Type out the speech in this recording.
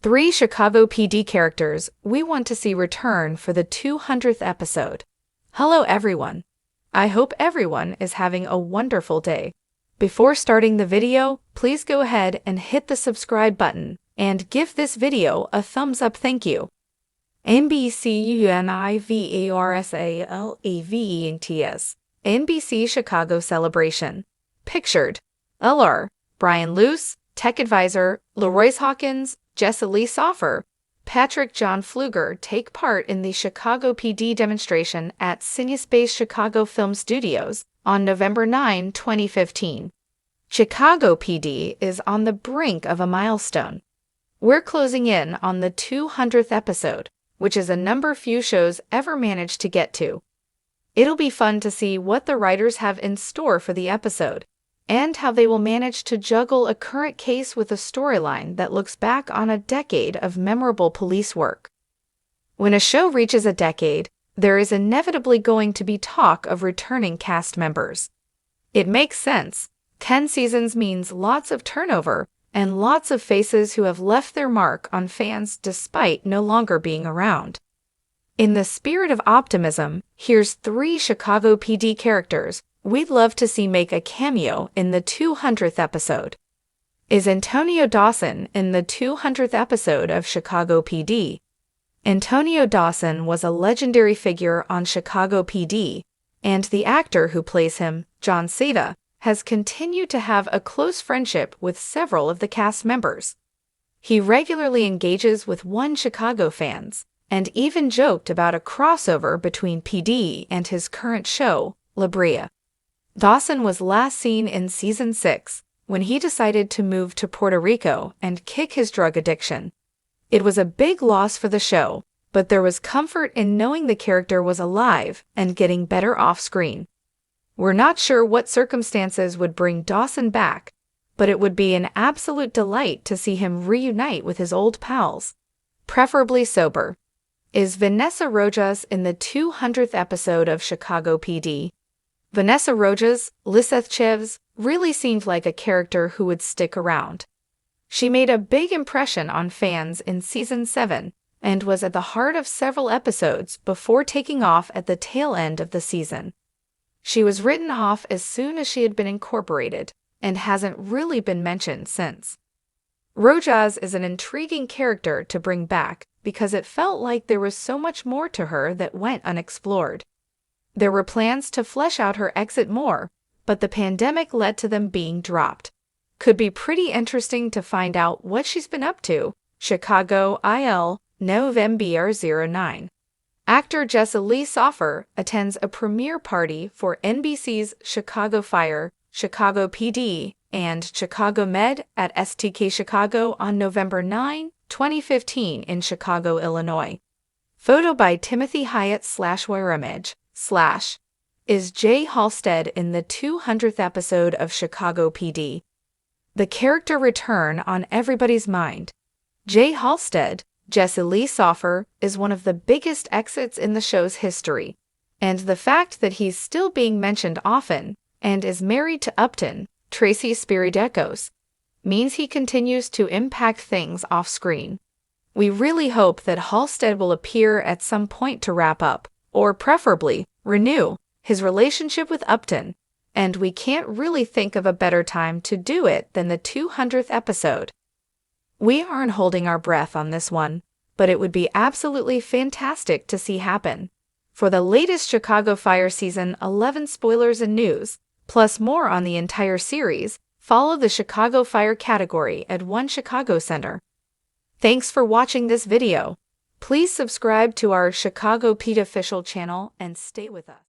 3 Chicago PD characters we want to see return for the 200th episode. Hello everyone. I hope everyone is having a wonderful day. Before starting the video, please go ahead and hit the subscribe button and give this video a thumbs up. Thank you. NBC Chicago Celebration. Pictured. LR, Brian Luce, Tech Advisor, Leroyce Hawkins, Jessa Lee Soffer, Patrick John Pfluger take part in the Chicago PD demonstration at CineSpace Chicago Film Studios on November 9, 2015. Chicago PD is on the brink of a milestone. We're closing in on the 200th episode, which is a number few shows ever managed to get to. It'll be fun to see what the writers have in store for the episode, and how they will manage to juggle a current case with a storyline that looks back on a decade of memorable police work. When a show reaches a decade, there is inevitably going to be talk of returning cast members. It makes sense. 10 seasons means lots of turnover and lots of faces who have left their mark on fans despite no longer being around. In the spirit of optimism, here's 3 Chicago PD characters we'd love to see make a cameo in the 200th episode. Is Antonio Dawson in the 200th episode of Chicago PD? Antonio Dawson was a legendary figure on Chicago PD, and the actor who plays him, John Seda, has continued to have a close friendship with several of the cast members. He regularly engages with One Chicago fans, and even joked about a crossover between PD and his current show, La Brea. Dawson was last seen in Season 6, when he decided to move to Puerto Rico and kick his drug addiction. It was a big loss for the show, but there was comfort in knowing the character was alive and getting better off-screen. We're not sure what circumstances would bring Dawson back, but it would be an absolute delight to see him reunite with his old pals, preferably sober. Is Vanessa Rojas in the 200th episode of Chicago PD? Vanessa Rojas, Lisethchevs, really seemed like a character who would stick around. She made a big impression on fans in Season 7 and was at the heart of several episodes before taking off at the tail end of the season. She was written off as soon as she had been incorporated and hasn't really been mentioned since. Rojas is an intriguing character to bring back because it felt like there was so much more to her that went unexplored. There were plans to flesh out her exit more, but the pandemic led to them being dropped. Could be pretty interesting to find out what she's been up to. Chicago IL, November 09. Actor Jessa Lee Soffer attends a premiere party for NBC's Chicago Fire, Chicago PD, and Chicago Med at STK Chicago on November 9, 2015 in Chicago, Illinois. Photo by Timothy Hyatt/Wireimage. Is Jay Halstead in the 200th episode of Chicago PD? The character return on everybody's mind. Jay Halstead, Jessa Lee Soffer, is one of the biggest exits in the show's history, and the fact that he's still being mentioned often and is married to Upton, Tracy Spiridekos, means he continues to impact things off-screen. We really hope that Halstead will appear at some point to wrap up, or preferably, renew his relationship with Upton, and we can't really think of a better time to do it than the 200th episode. We aren't holding our breath on this one, but it would be absolutely fantastic to see happen. For the latest Chicago Fire Season 11 spoilers and news, plus more on the entire series, follow the Chicago Fire category at One Chicago Center. Thanks for watching this video. Please subscribe to our Chicago PD official channel and stay with us.